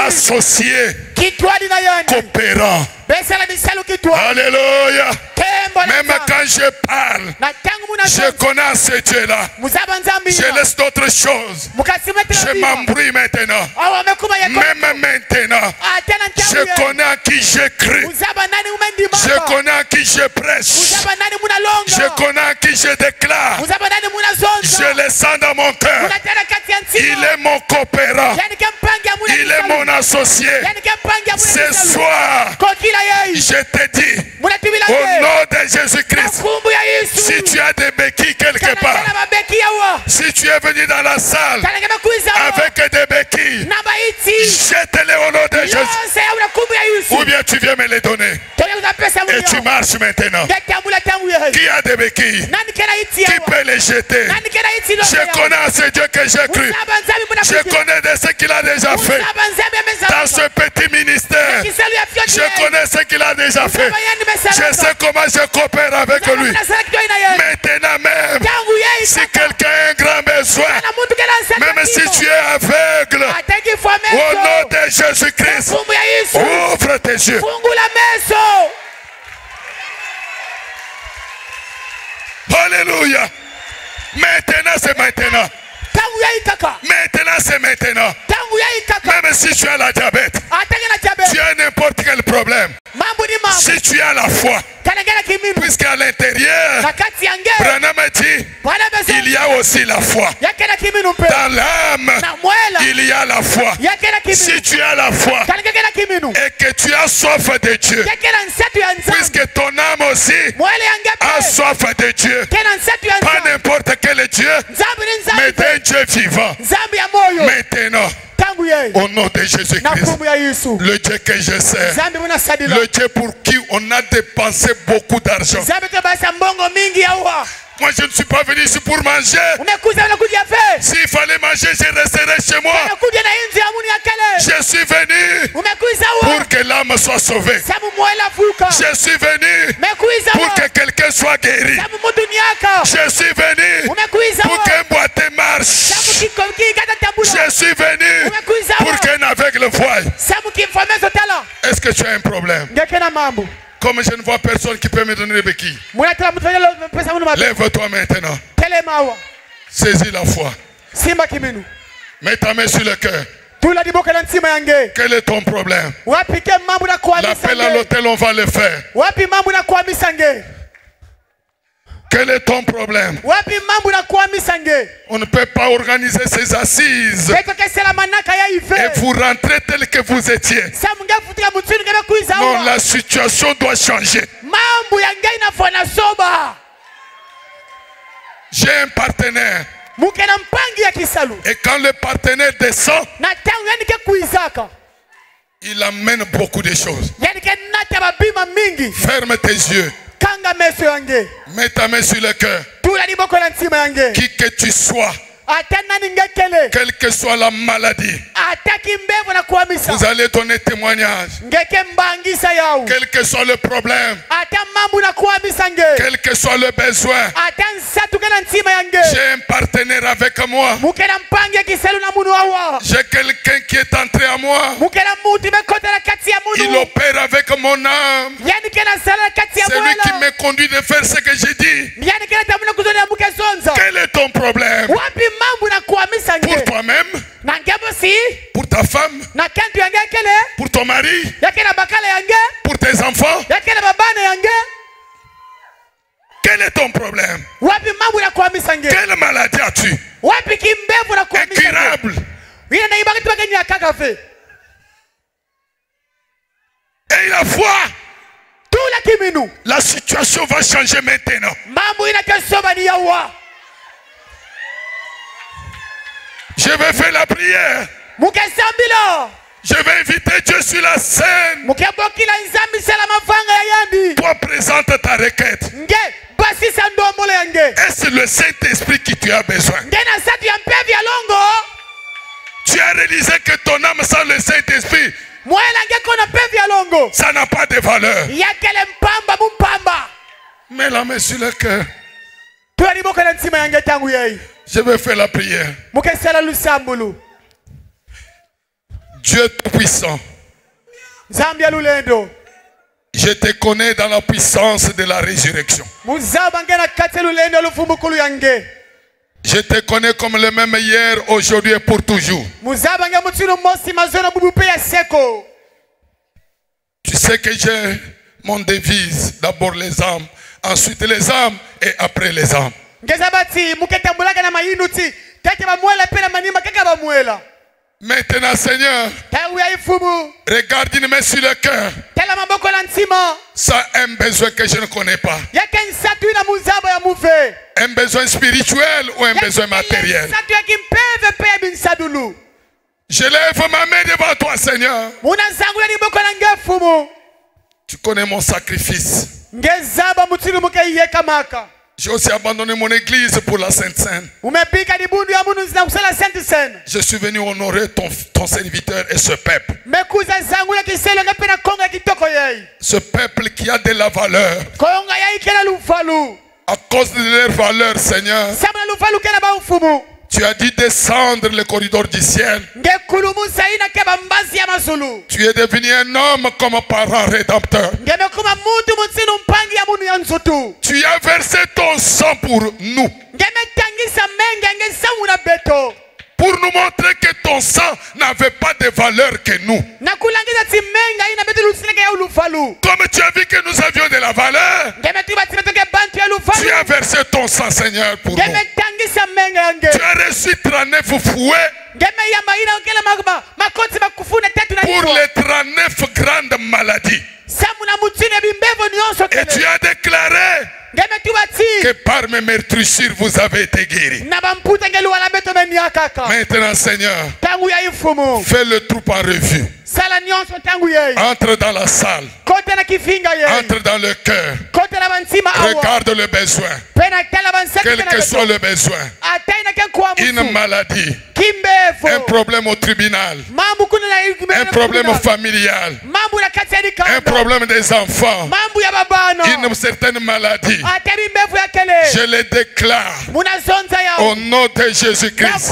associé, coopérant. Alléluia. Même quand je parle, je connais ce Dieu-là. Je laisse d'autres choses. Je m'embrouille maintenant. Même maintenant, je connais à qui j'écris. Je connais à qui je prêche. Je connais à qui je déclare. Je le sens dans mon cœur. Il est mon coopérant. Il est mon associé. Ce soir, je te dis, au nom de Jésus-Christ, si tu as des béquilles quelque part, si tu es venu dans la salle avec des béquilles, jette-les au nom de Jésus. Ou bien tu viens me les donner. Et tu marches maintenant. Qui a des béquilles? Qui peut les jeter? Je connais ce Dieu que j'ai cru. Je connais de ce qu'il a déjà fait dans ce petit ministère. Je connais ce qu'il a déjà fait. Je sais comment je coopère avec lui. Maintenant même, si quelqu'un a un grand besoin, même si tu es aveugle, au nom de Jésus-Christ, ouvre tes yeux. Alléluia. Maintenant c'est maintenant. Maintenant c'est maintenant. Même si tu as la diabète, tu as n'importe quel problème, si tu as la foi, puisqu'à l'intérieur, Branham dit, il y a aussi la foi. Dans l'âme, il y a la foi. Si tu as la foi et que tu as soif de Dieu, puisque ton âme aussi a soif de Dieu, pas n'importe quel Dieu, mais d'un Dieu vivant. Maintenant, au nom de Jésus-Christ, le Dieu que je sers, le Dieu pour qui on a dépensé beaucoup d'argent. Moi je ne suis pas venu ici pour manger. S'il fallait manger, je resterai chez moi. Je suis venu pour que l'âme soit sauvée. Je suis venu pour que quelqu'un soit guéri. Je suis venu pour qu'un boiteux marche. Je suis venu pour qu'un aveugle voie. Est-ce que tu as un problème? Comme je ne vois personne qui peut me donner des béquilles, lève-toi maintenant. Saisis la foi. Mets ta main sur le cœur. Quel est ton problème? L'appel à l'hôtel, on va le faire. Quel est ton problème? On ne peut pas organiser ces assises et vous rentrez tel que vous étiez. Non, la situation doit changer. J'ai un partenaire. Et quand le partenaire descend, il amène beaucoup de choses. Ferme tes yeux. Mets ta main sur le cœur. Qui que tu sois, Quelle que soit la maladie, vous allez donner témoignage. Quel que soit le problème, quel que soit le besoin, j'ai un partenaire avec moi. J'ai quelqu'un qui est entré à moi. Il opère avec mon âme. C'est lui qui me conduit de faire ce que j'ai dit. Quel est ton problème? Pour toi-même, pour ta femme, pour ton mari, pour tes enfants. Quel est ton problème? Quelle maladie as-tu? Incurable. Et la foi, la situation va changer maintenant. Je vais faire la prière. Je vais inviter Dieu sur la scène. Toi, présente ta requête. Est-ce le Saint-Esprit qui tu as besoin? Tu as réalisé que ton âme sans le Saint-Esprit, ça n'a pas de valeur. Mets la main sur le cœur. Je vais faire la prière. Dieu tout-puissant, je te connais dans la puissance de la résurrection. Je te connais comme le même hier, aujourd'hui et pour toujours. Tu sais que j'ai mon devise, d'abord les âmes, ensuite les âmes et après les âmes. Maintenant, Seigneur, regarde une main sur le cœur. Ça a un besoin que je ne connais pas. Un besoin spirituel ou un besoin matériel. Je lève ma main devant toi, Seigneur. Tu connais mon sacrifice. J'ai aussi abandonné mon église pour la Sainte Seine. Je suis venu honorer ton serviteur et ce peuple. Ce peuple qui a de la valeur. À cause de leur valeur, Seigneur, tu as dit descendre le corridor du ciel. Tu es devenu un homme comme parent rédempteur. Tu as versé ton sang pour nous. Pour nous montrer que ton sang n'avait pas de valeur que nous. Comme tu as vu que nous avions de la valeur, tu as versé ton sang, Seigneur, pour nous. Tu as reçu 39 fouets pour les 39 grandes maladies. Et tu as déclaré que par mes meurtrissures vous avez été guéris. Maintenant, Seigneur, fais le troupe en revue. Entre dans la salle. Entre dans le cœur. Regarde le besoin. Quel que soit le besoin. Une maladie. Un problème au tribunal. Un problème familial. Un problème des enfants. Une certaine maladie. Je le déclare au nom de Jésus-Christ.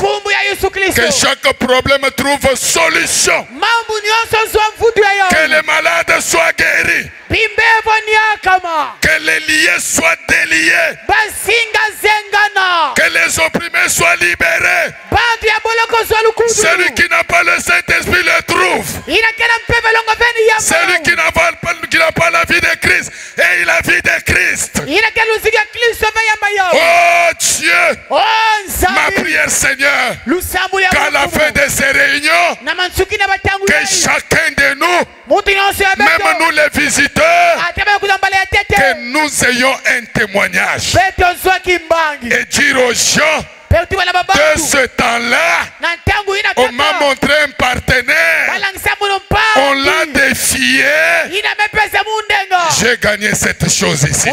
Que chaque problème trouve solution. Que les malades soient guéris. Que les liés soient déliés. Que les opprimés soient libérés. Celui qui n'a pas le Saint-Esprit le trouve. Celui qui n'a pas la vie de Christ et la vie de Christ. Oh Dieu, ma prière, Seigneur, qu'à la fin de ces réunions, que chacun de nous, même nous les visiteurs, que nous ayons un témoignage et dire aux gens De ce temps-là, on m'a montré un partenaire. On l'a défié. J'ai gagné cette chose ici.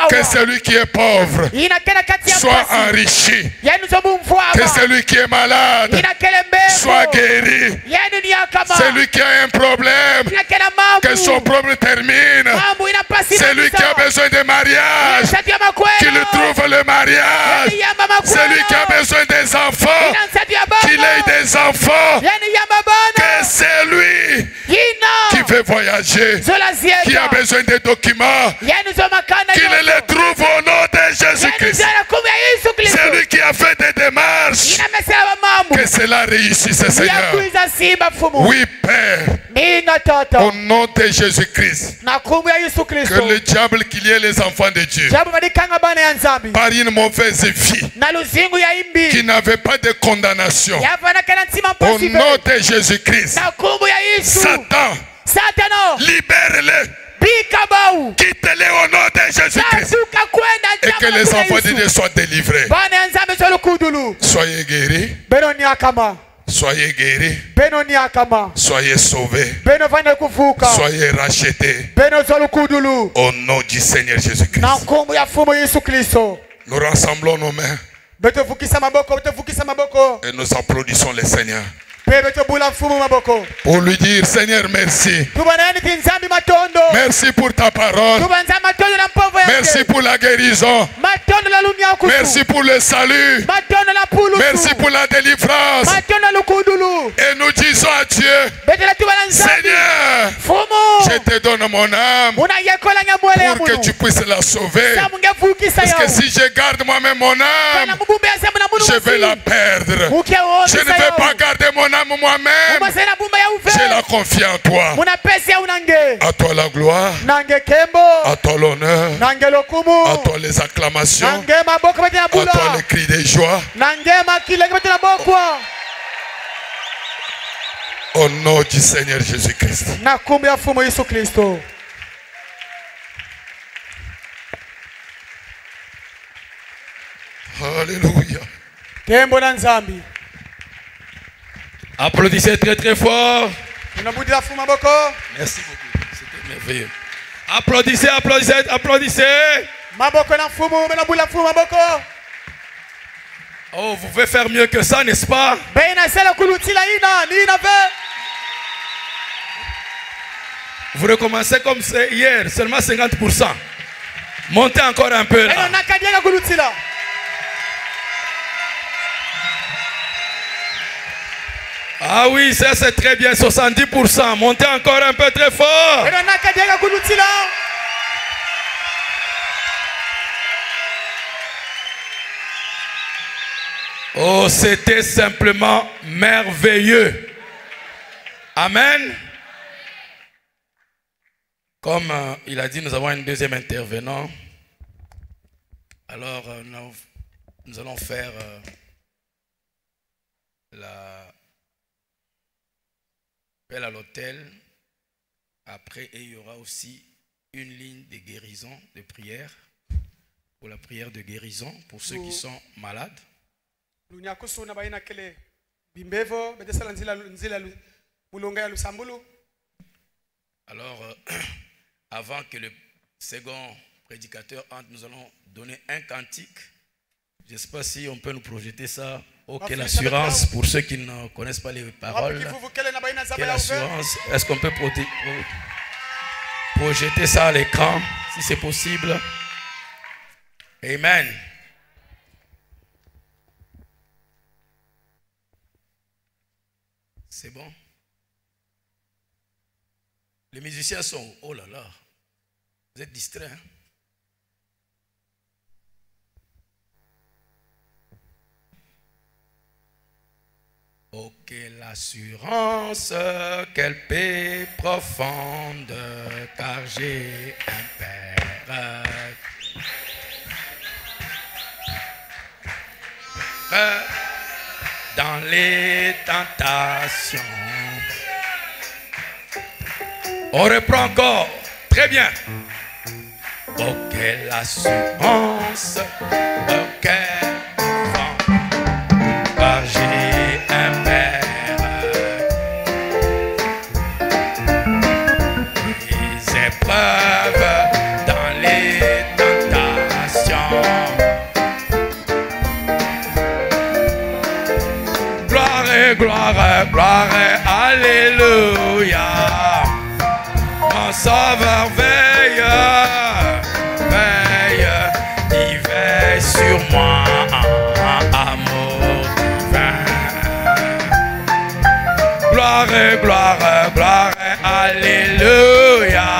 Que celui qui est pauvre soit enrichi. Que celui qui est malade soit guéri. Celui qui a un problème, que son problème termine. Celui qui a besoin de mariage, qu'il trouve le mariage. Celui qui a besoin des enfants, qu'il ait des enfants. Que c'est lui qui veut voyager, qui a besoin de documents, qu'il les trouve au nom de Jésus-Christ. C'est lui qui a fait des démarches. Que cela réussisse, Seigneur. Oui, Père. Au nom de Jésus-Christ. Que le diable qu'il y ait les enfants de Dieu. Par une mauvaise vie. Qui n'avait pas de condamnation. Au nom de Jésus-Christ. Satan. Libère-le. Quitte-les au nom de Jésus-Christ. Et que les enfants de Dieu soient délivrés. Soyez guéris. Soyez guéris. Soyez sauvés. Soyez rachetés. Au nom du Seigneur Jésus-Christ. Nous rassemblons nos mains. Et nous applaudissons le Seigneur. Pour lui dire, Seigneur, merci. Merci pour ta parole. Merci pour la guérison. Merci pour le salut. Merci pour la délivrance. Et nous disons à Dieu, Seigneur, je te donne mon âme pour que tu puisses la sauver. Parce que si je garde moi-même mon âme, je vais la perdre. Je ne vais pas garder mon âme moi-même. J'ai la confiance en toi. À toi la gloire. À toi l'honneur. À toi les acclamations. À toi les cris de joie. Au nom du Seigneur Jésus-Christ. Alléluia. Applaudissez très très fort. Merci beaucoup. C'était merveilleux. Applaudissez, applaudissez, applaudissez. Oh, vous pouvez faire mieux que ça, n'est-ce pas? Vous recommencez comme c'est hier, seulement 50%. Montez encore un peu là. Ah oui, ça c'est très bien, 70%. Montez encore un peu très fort. Oh, c'était simplement merveilleux. Amen. Comme il a dit, nous avons un deuxième intervenant. Alors, nous allons faire l'appel à l'autel. Après, il y aura aussi une ligne de guérison, de prière, pour la prière de guérison, pour ceux qui sont malades. Alors, avant que le second prédicateur entre, nous allons donner un cantique. Je ne sais pas si on peut nous projeter ça. Oh, quelle assurance pour ceux qui ne connaissent pas les paroles. Quelle assurance. Est-ce qu'on peut projeter ça à l'écran, si c'est possible? Amen. C'est bon? Les musiciens sont... Oh là là. Vous êtes distraits, hein? Oh, quelle assurance, quelle paix profonde, car j'ai un Père. Dans les tentations. On reprend encore. Très bien. Oh, quelle assurance, oh, quelle gloire, gloire, alléluia. Mon sauveur veille, veille, il veille sur moi, amour divin. Gloire, gloire, gloire, alléluia.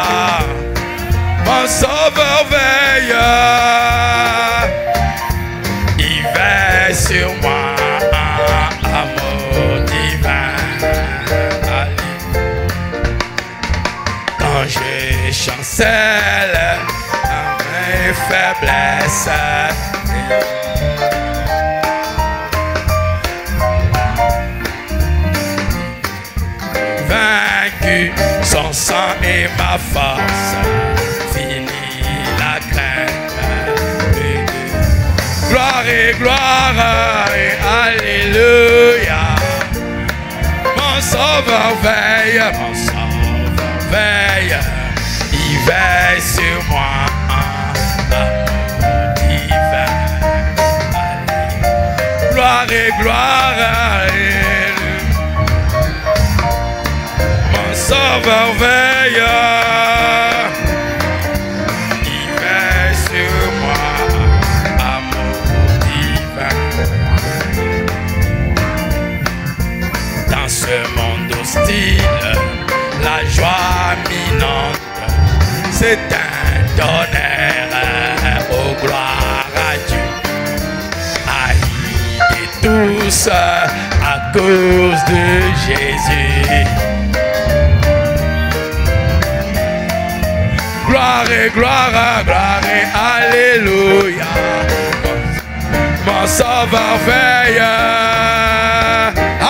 Mon sauveur veille, il veille sur moi, amour divin. Quand je chancelle à mes faiblesses, vaincu, son sang et ma force, fini la crainte. Gloire et gloire et alléluia. Mon sauveur veille, mon sauveur veille, il veille sur moi, amour divin. Gloire et gloire, alléluia. Mon sauveur veille, il veille sur moi, amour divin. Dans ce monde hostile, la joie minante, c'est un tonnerre, oh gloire à Dieu. Haïs de tous à cause de Jésus. Gloire et gloire, gloire et alléluia. Mon sauveur veille.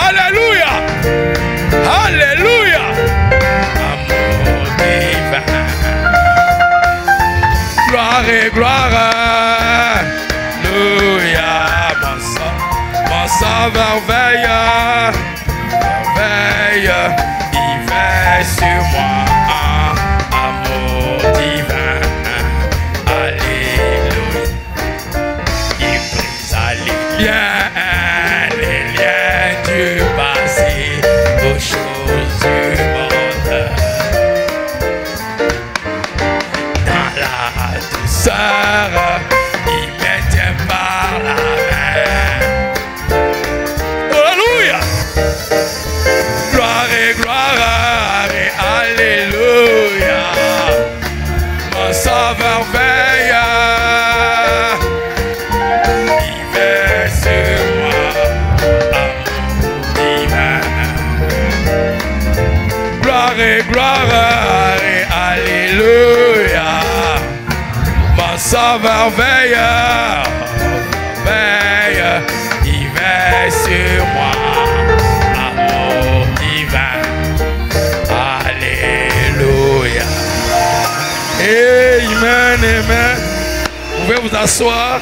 Alléluia. Alléluia. Amour divin. Gloire et gloire. Alléluia. Mon sauveur veille. Veille. Il veille sur moi. Divin, alléluia. Il brisa les liens du passé aux choses du monde. Dans la douceur, il me tient par la main. Alléluia. Gloire et gloire et alléluia. Mon sauveur veille, il veille sur moi, amour divin. Gloire et gloire et alléluia. Mon sauveur veille, veille, il veille sur moi, amour divin. Alléluia. Amen, amen. Vous pouvez vous asseoir.